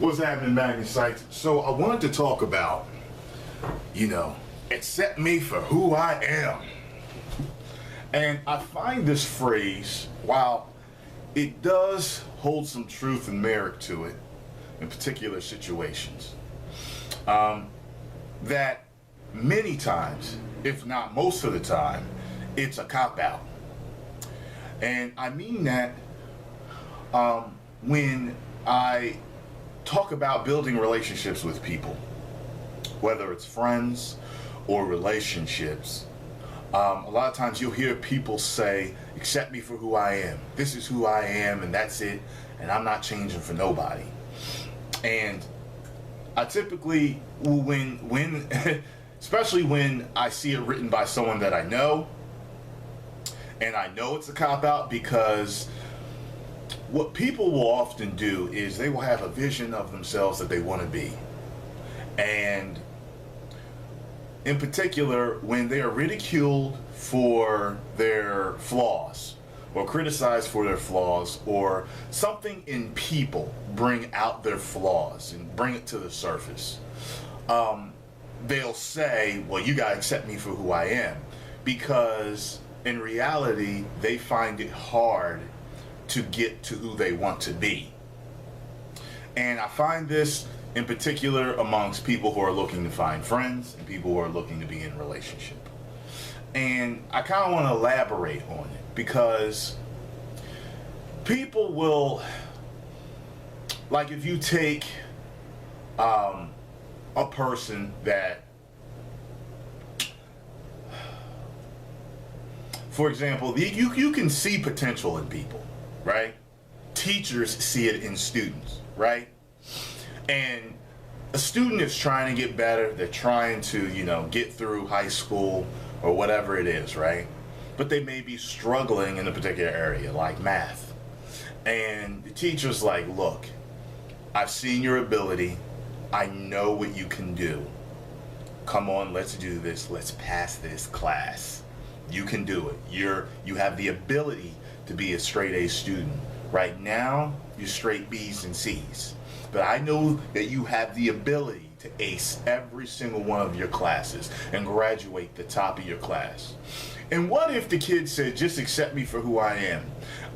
What's happening, Magnus? So I wanted to talk about, accept me for who I am. And I find this phrase, while it does hold some truth and merit to it in particular situations, that many times, if not most of the time, it's a cop-out. And I mean that when I talk about building relationships with people, whether it's friends or relationships. A lot of times you'll hear people say, accept me for who I am. This is who I am and that's it, and I'm not changing for nobody. And I typically, when especially when I see it written by someone that I know, and I know it's a cop-out, because what people will often do is they will have a vision of themselves that they want to be. And in particular, when they are ridiculed for their flaws, or criticized for their flaws, or something in people bring out their flaws and bring it to the surface, they'll say, well, you gotta accept me for who I am. Because in reality, they find it hard to get to who they want to be. And I find this in particular amongst people who are looking to find friends and people who are looking to be in a relationship. And I kind of want to elaborate on it, because people will, like, if you take a person that, for example, you can see potential in people, right? Teachers see it in students, right? And a student is trying to get better. They're trying to, get through high school or whatever it is, right? But they may be struggling in a particular area, like math. And the teacher's like, look, I've seen your ability. I know what you can do. Come on, let's do this. Let's pass this class. You can do it. You have the ability to be a straight A student. Right now, you're straight B's and C's. But I know that you have the ability to ace every single one of your classes and graduate the top of your class. And what if the kid said, just accept me for who I am?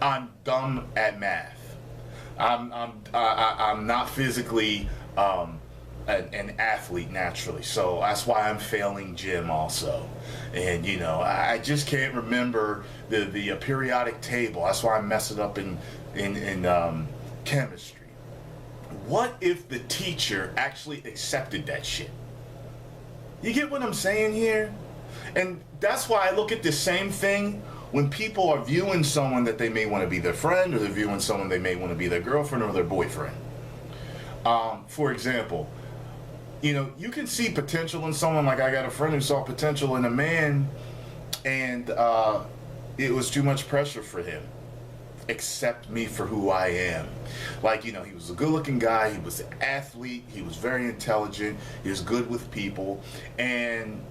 I'm dumb at math. I'm not physically an athlete naturally, so that's why I'm failing gym also. And I just can't remember the periodic table. That's why I'm messing up in chemistry. What if the teacher actually accepted that shit? You get what I'm saying here? And that's why I look at the same thing when people are viewing someone that they may want to be their friend, or they're viewing someone they may want to be their girlfriend or their boyfriend. For example, you can see potential in someone. Like, I got a friend who saw potential in a man, and it was too much pressure for him. Accept me for who I am. Like, he was a good-looking guy, he was an athlete, he was very intelligent, he was good with people, and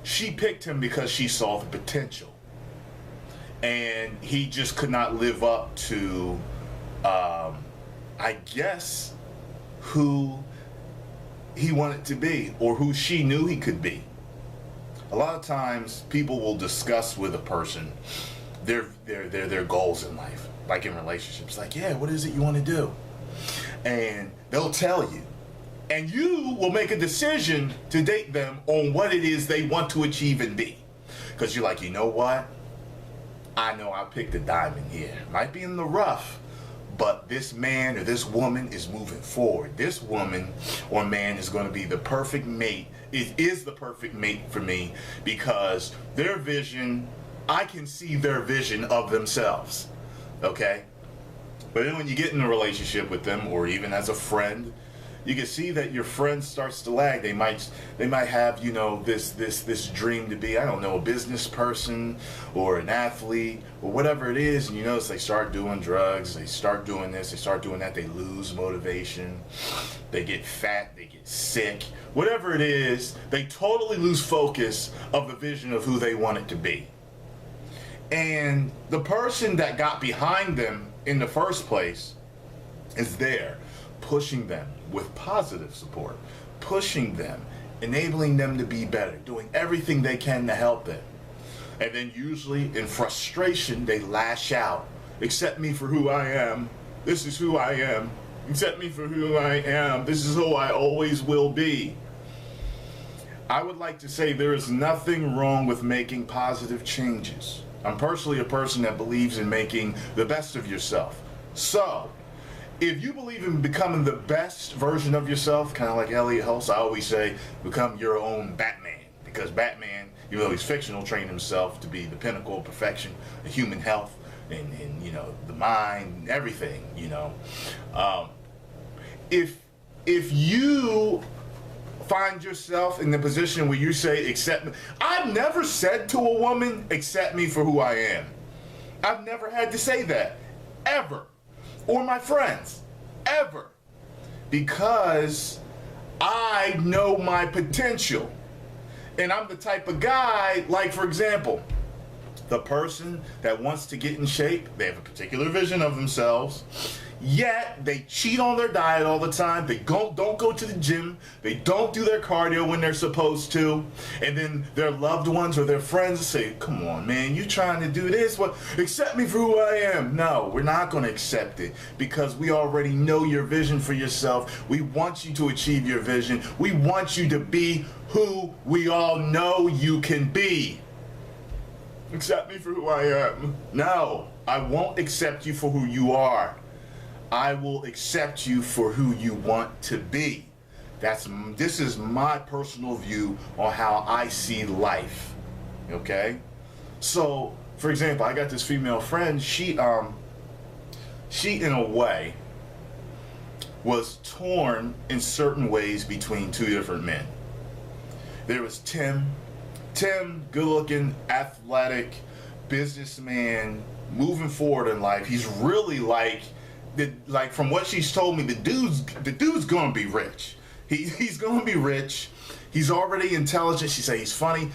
she picked him because she saw the potential. And he just could not live up to, I guess, who he wanted to be, or who she knew he could be. A lot of times people will discuss with a person their goals in life, like in relationships. Like, yeah, what is it you want to do? And they'll tell you, and you will make a decision to date them on what it is they want to achieve and be. Because you're like, you know what, I know I picked a diamond here. Might be in the rough, but this man or this woman is moving forward. This woman or man is going to be the perfect mate. It is the perfect mate for me, because their vision, I can see their vision of themselves. Okay? But then when you get in a relationship with them, or even as a friend, you can see that your friend starts to lag. They might have, this dream to be, I don't know, a business person or an athlete or whatever it is, and you notice they start doing drugs, they start doing this, they start doing that, they lose motivation, they get fat, they get sick, whatever it is, they totally lose focus of the vision of who they want it to be. And the person that got behind them in the first place is there, pushing them with positive support, pushing them, enabling them to be better, doing everything they can to help them. And then usually in frustration, they lash out. Accept me for who I am. This is who I am. Accept me for who I am. This is who I always will be. I would like to say there is nothing wrong with making positive changes. I'm personally a person that believes in making the best of yourself. So, if you believe in becoming the best version of yourself, kind of like Elliot Hulse, I always say, become your own Batman. Because Batman, even though he's fictional, trained himself to be the pinnacle of perfection, the human health, and you know, the mind, everything, you know. If you find yourself in the position where you say, accept me. I've never said to a woman, accept me for who I am. I've never had to say that, ever. Or my friends, ever. Because I know my potential. And I'm the type of guy, like for example, the person that wants to get in shape, they have a particular vision of themselves, yet they cheat on their diet all the time, they don't go to the gym, they don't do their cardio when they're supposed to, and then their loved ones or their friends say, come on man, you trying to do this, well, accept me for who I am. No, we're not going to accept it, because we already know your vision for yourself. We want you to achieve your vision. We want you to be who we all know you can be. Accept me for who I am. No, I won't accept you for who you I will accept you for who you want to be. This is my personal view on how I see life. Okay? So, for example, I got this female friend, she in a way was torn in certain ways between two different men. There was Tim, good looking, athletic, businessman, moving forward in life. He's really like from what she's told me, the dude's gonna be rich. He's gonna be rich. He's already intelligent. She said he's funny.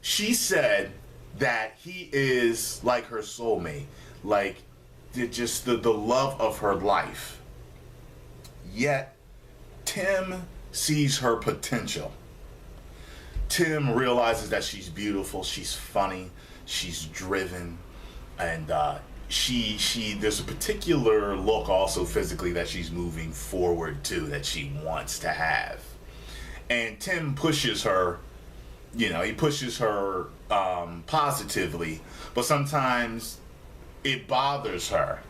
She said that he is like her soulmate, like just the love of her life. Yet Tim sees her potential. Tim realizes that she's beautiful, she's funny, she's driven, and there's a particular look also physically that she's moving forward to, that she wants to have. And Tim pushes her, you know, he pushes her positively, but sometimes it bothers her,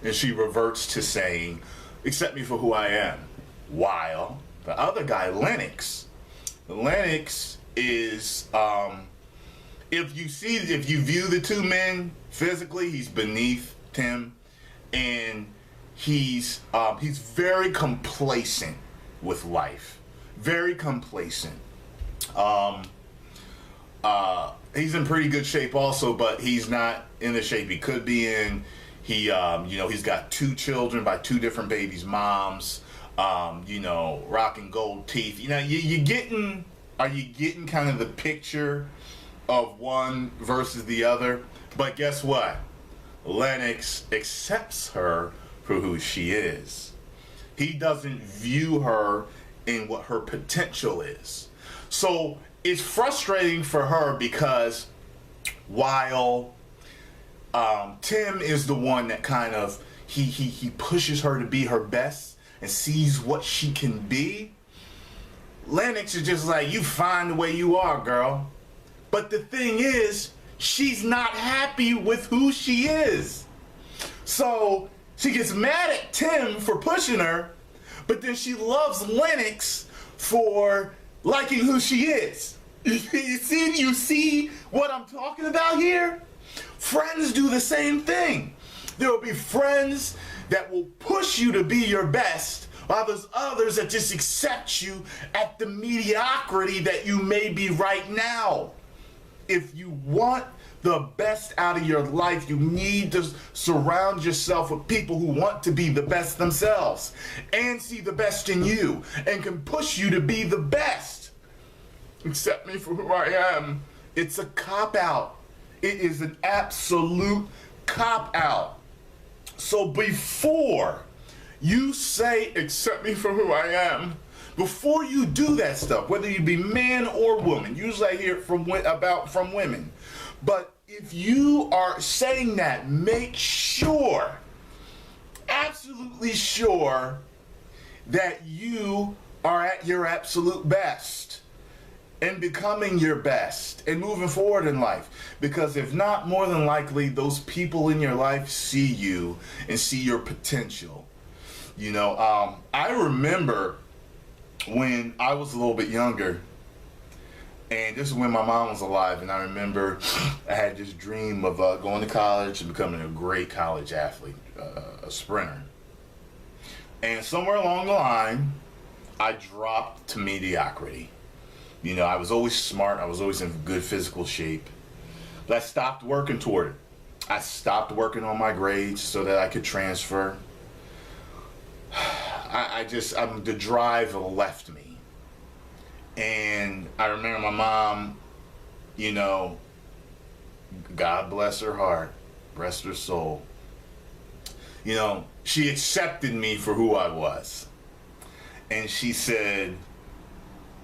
and she reverts to saying, accept me for who I am. While the other guy, Lennox is, if you view the two men physically, he's beneath Tim, and he's very complacent with life, very complacent. He's in pretty good shape also, but he's not in the shape he could be in. He's got 2 children by 2 different babies' moms. Rocking gold teeth. You know, are you getting kind of the picture of one versus the other? But guess what? Lennox accepts her for who she is. He doesn't view her in what her potential is. So it's frustrating for her, because while Tim is the one that kind of he pushes her to be her best and sees what she can be, Lennox is just like, you fine the way you are, girl. But the thing is, she's not happy with who she is. So she gets mad at Tim for pushing her, but then she loves Lennox for liking who she is. You see what I'm talking about here? Friends do the same thing. There will be friends that will push you to be your best, while there's others that just accept you at the mediocrity that you may be right now. If you want the best out of your life, you need to surround yourself with people who want to be the best themselves and see the best in you and can push you to be the best. Accept me for who I am. It's a cop-out. It is an absolute cop-out. So before You say, accept me for who I am. Before you do that stuff, whether you be man or woman, usually I hear it from women. But if you are saying that, make sure, absolutely sure, that you are at your absolute best and becoming your best and moving forward in life. Because if not, more than likely, those people in your life see you and see your potential. You know, I remember when I was a little bit younger, and this is when my mom was alive, and I remember I had this dream of going to college and becoming a great college athlete, a sprinter. And somewhere along the line, I dropped to mediocrity. You know, I was always smart, I was always in good physical shape, but I stopped working toward it. I stopped working on my grades so that I could transfer. The drive left me. And I remember my mom, you know, God bless her heart, rest her soul. You know, she accepted me for who I was. And she said,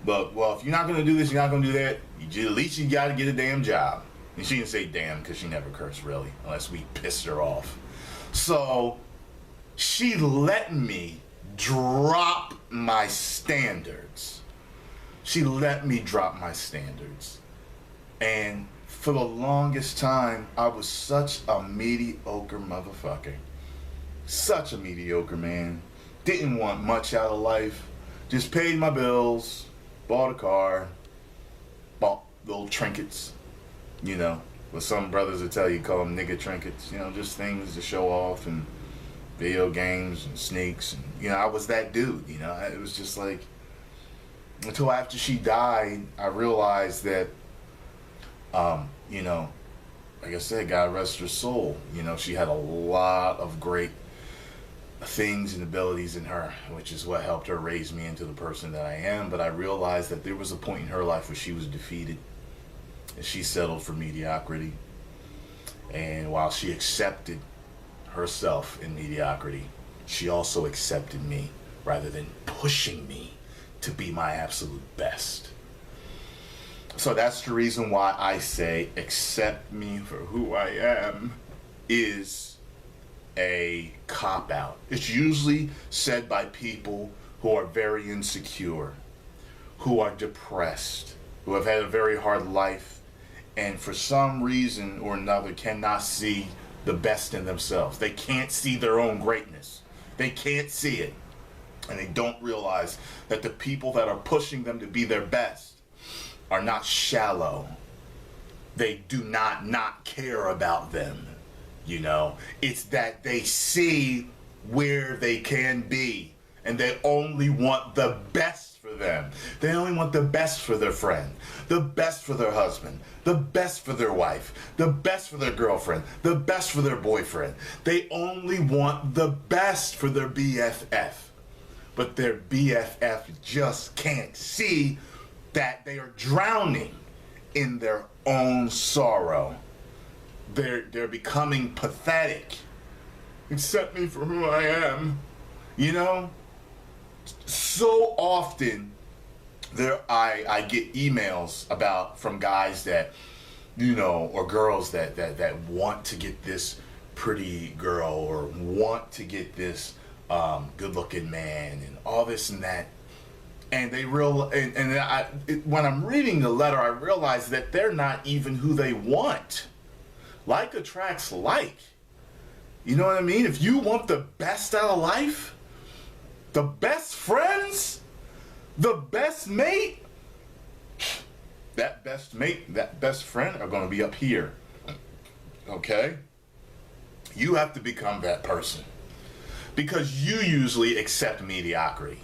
look, well, if you're not going to do this, you're not going to do that, at least you got to get a damn job. And she didn't say damn because she never cursed, really, unless we pissed her off. So she let me drop my standards. She let me drop my standards. And for the longest time, I was such a mediocre motherfucker. Such a mediocre man. Didn't want much out of life. Just paid my bills, bought a car, bought little trinkets, you know. What some brothers will tell you, call them nigga trinkets, you know, just things to show off, and video games and sneaks, and you know, I was that dude. You know, it was just like, until after she died, I realized that, you know, like I said, God rest her soul. You know, she had a lot of great things and abilities in her, which is what helped her raise me into the person that I am. But I realized that there was a point in her life where she was defeated, and she settled for mediocrity. And while she accepted herself in mediocrity, she also accepted me, rather than pushing me to be my absolute best. So that's the reason why I say accept me for who I am is a cop-out. It's usually said by people who are very insecure, who are depressed, who have had a very hard life, and for some reason or another cannot see the best in themselves. They can't see their own greatness. They can't see it. And they don't realize that the people that are pushing them to be their best are not shallow. They do not care about them. You know, it's that they see where they can be, and they only want the best for them. They only want the best for their friend, the best for their husband, the best for their wife, the best for their girlfriend, the best for their boyfriend. They only want the best for their BFF. But their BFF just can't see that they are drowning in their own sorrow. They're becoming pathetic. Accept me for who I am. You know? So often I get emails from guys that, you know, or girls that want to get this pretty girl, or want to get this good looking man, and all this and that. And when I'm reading the letter, I realize that they're not even who they want. Like attracts like. You know what I mean? If you want the best out of life, the best friends, the best mate, that best mate, that best friend are going to be up here. Okay? You have to become that person, because you usually accept mediocrity.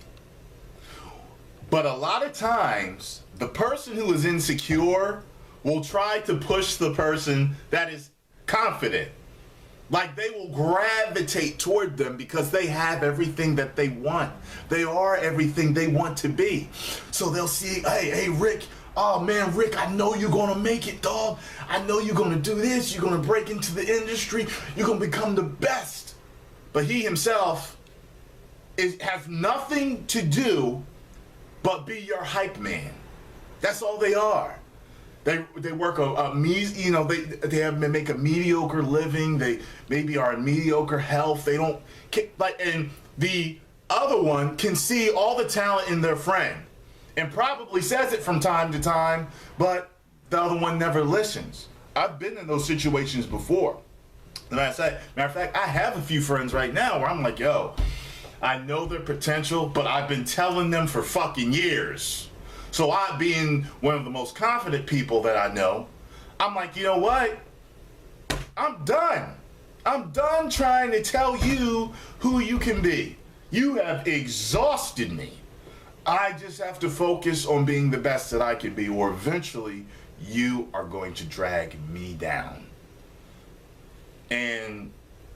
But a lot of times, the person who is insecure will try to push the person that is confident. Like, they will gravitate toward them because they have everything that they want. They are everything they want to be. So they'll see, hey, Rick, oh man, Rick, I know you're gonna make it, dog. I know you're gonna do this. You're gonna break into the industry. You're gonna become the best. But he himself it has nothing to do but be your hype man. That's all they are. They work they make a mediocre living. They maybe are in mediocre health. They don't and the other one can see all the talent in their friend and probably says it from time to time, but the other one never listens. I've been in those situations before. And matter of fact, I have a few friends right now where I'm like, yo, I know their potential, but I've been telling them for fucking years. So I, being one of the most confident people that I know, I'm like, you know what? I'm done. I'm done trying to tell you who you can be. You have exhausted me. I just have to focus on being the best that I can be, or eventually you are going to drag me down. And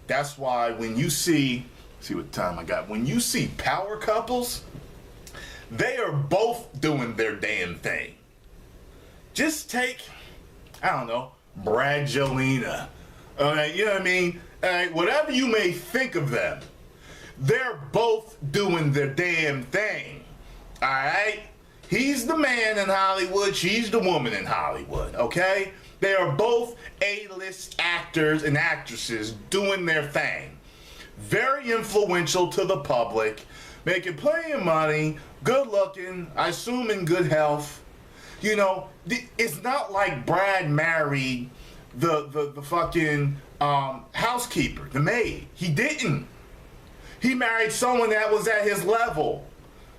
that's why when you see what time I got, when you see power couples, they are both doing their damn thing. Just take, I don't know, Brad Jolena. You know what I mean? Whatever you may think of them, they're both doing their damn thing. All right? He's the man in Hollywood. She's the woman in Hollywood. Okay? They are both A-list actors and actresses doing their thing. Very influential to the public, making plenty of money, good looking, I assume in good health. You know, it's not like Brad married the fucking housekeeper, the maid. He didn't. He married someone that was at his level.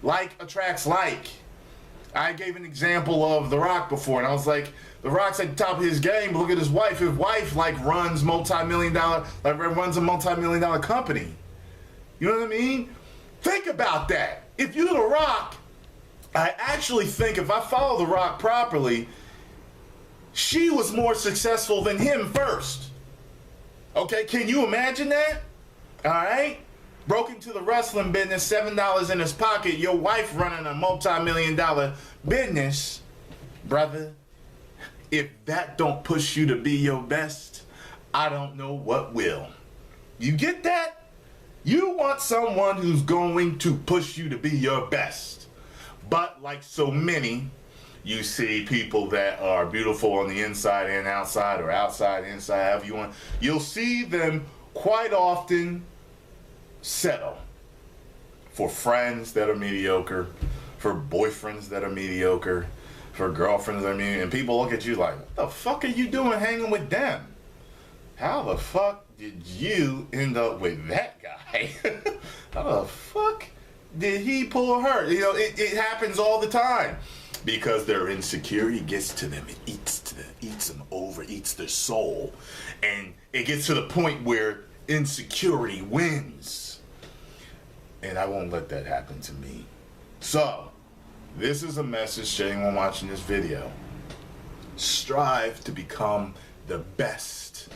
Like attracts like. I gave an example of The Rock before, and I was like, The Rock's at the top of his game, but look at his wife. His wife, like, runs a multi-million-dollar company. You know what I mean? Think about that. If you're The Rock, I actually think if I follow The Rock properly, she was more successful than him first. Okay, can you imagine that? All right? Broke into the wrestling business, $7 in his pocket, your wife running a multi-million-dollar business. Brother, if that don't push you to be your best, I don't know what will. You get that? You want someone who's going to push you to be your best. But like so many, you see people that are beautiful on the inside and outside, or outside, inside, however you want. You'll see them quite often settle for friends that are mediocre, for boyfriends that are mediocre, for girlfriends that are mediocre, and people look at you like, what the fuck are you doing hanging with them? How the fuck did you end up with that guy? How the fuck did he pull her? You know, it happens all the time. Because their insecurity gets to them. It eats them over, eats their soul. And it gets to the point where insecurity wins. And I won't let that happen to me. So, this is a message to anyone watching this video. Strive to become the best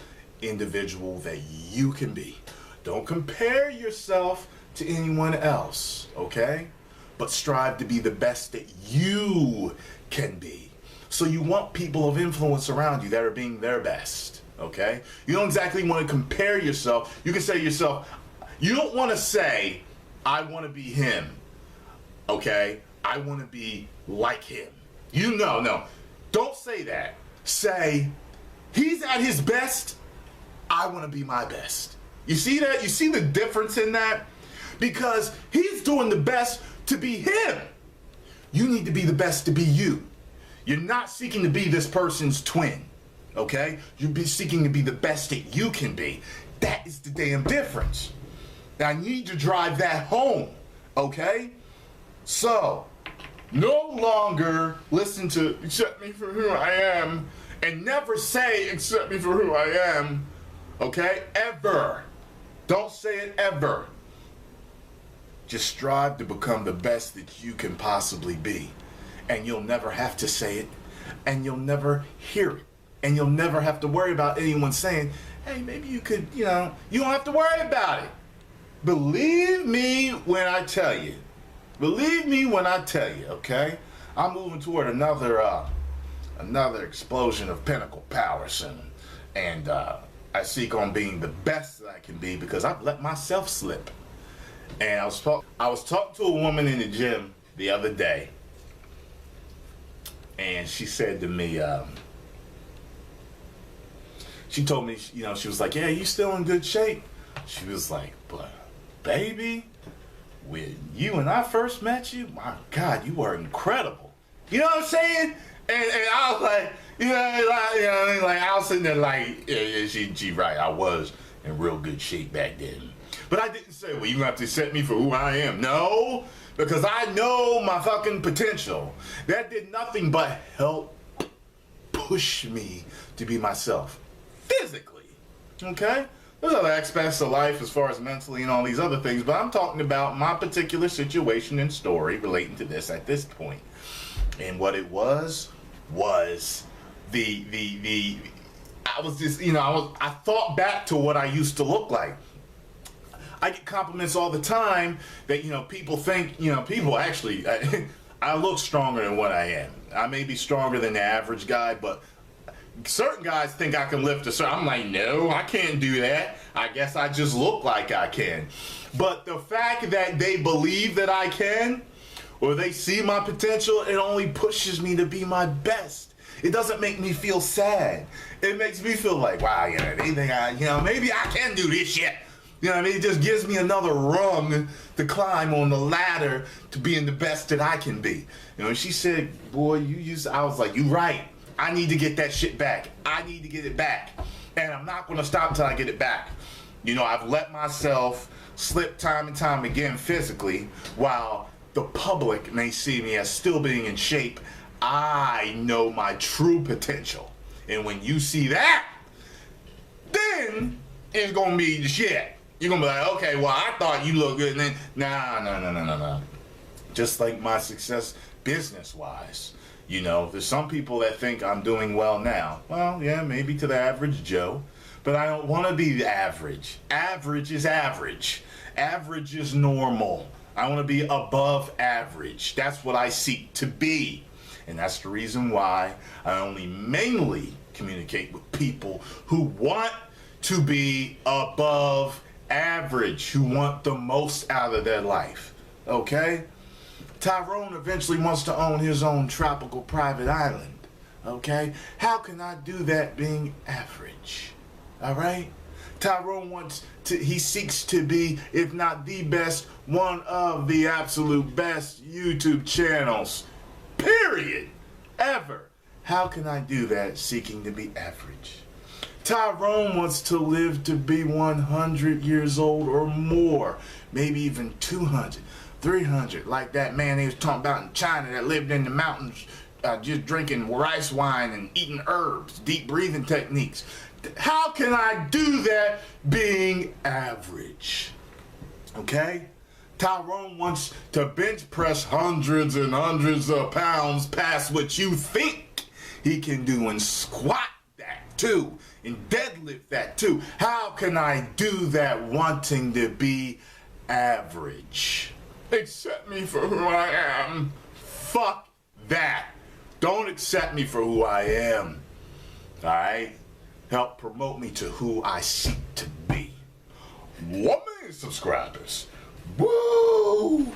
individual that you can be. Don't compare yourself to anyone else, okay? But strive to be the best that you can be. So you want people of influence around you that are being their best, okay? You don't exactly want to compare yourself. You can say to yourself, you don't want to say, I want to be him, okay? I want to be like him. No. Don't say that. Say, he's at his best, I want to be my best. You see that? You see the difference in that? Because he's doing the best to be him. You need to be the best to be you. You're not seeking to be this person's twin, okay? You're seeking to be the best that you can be. That is the damn difference. Now, I need to drive that home, okay? So, no longer listen to accept me for who I am, and never say accept me for who I am, okay? Ever. Don't say it ever. Just strive to become the best that you can possibly be. And you'll never have to say it. And you'll never hear it. And you'll never have to worry about anyone saying, hey, maybe you could, you don't have to worry about it. Believe me when I tell you. Believe me when I tell you, okay? I'm moving toward another explosion of pinnacle power soon. And I seek on being the best that I can be because I've let myself slip. And I was talking to a woman in the gym the other day, and she said to me, she told me, you know, she was like, yeah, you still in good shape? She was like, but baby, when you and I first met you, my God, you were incredible. You know what I'm saying? And I was like, I was sitting there like, yeah, she right, I was in real good shape back then. But I didn't say, well, you have to accept me for who I am. No, because I know my fucking potential. That did nothing but help push me to be myself. Physically, okay? There's other aspects of life as far as mentally and all these other things, but I'm talking about my particular situation and story relating to this at this point. And what it was I was just, I thought back to what I used to look like. I get compliments all the time that, people think, people actually, I look stronger than what I am. I may be stronger than the average guy, but certain guys think I can lift a certain. I'm like, no, I can't do that. I guess I just look like I can. But the fact that they believe that I can, or they see my potential, it only pushes me to be my best. It doesn't make me feel sad. It makes me feel like, wow, they think maybe I can do this shit. You know what I mean? It just gives me another rung to climb on the ladder to being the best that I can be. She said, boy, I was like, you right. I need to get that shit back. I need to get it back. And I'm not going to stop until I get it back. I've let myself slip time and time again physically, while the public may see me as still being in shape. I know my true potential. And when you see that, then it's going to be the shit. You're going to be like, okay, well, I thought you looked good. And then, no. Just like my success business-wise. There's some people that think I'm doing well now. Well, yeah, maybe to the average Joe. But I don't want to be average. Average is average. Average is normal. I want to be above average. That's what I seek to be. And that's the reason why I only mainly communicate with people who want to be above average, who want the most out of their life. Okay? Tyrone eventually wants to own his own tropical private island. Okay? How can I do that being average? Alright? Tyrone he seeks to be, if not the best, one of the absolute best YouTube channels. Period. Ever. How can I do that seeking to be average? Tyrone wants to live to be 100 years old or more. Maybe even 200. 300, like that man he was talking about in China that lived in the mountains just drinking rice wine and eating herbs, deep breathing techniques. How can I do that being average? Okay? Tyrone wants to bench press hundreds and hundreds of pounds past what you think he can do, and squat that too, and deadlift that too. How can I do that wanting to be average? Accept me for who I am. Fuck that. Don't accept me for who I am. Alright? Help promote me to who I seek to be. 1 million subscribers. Woo!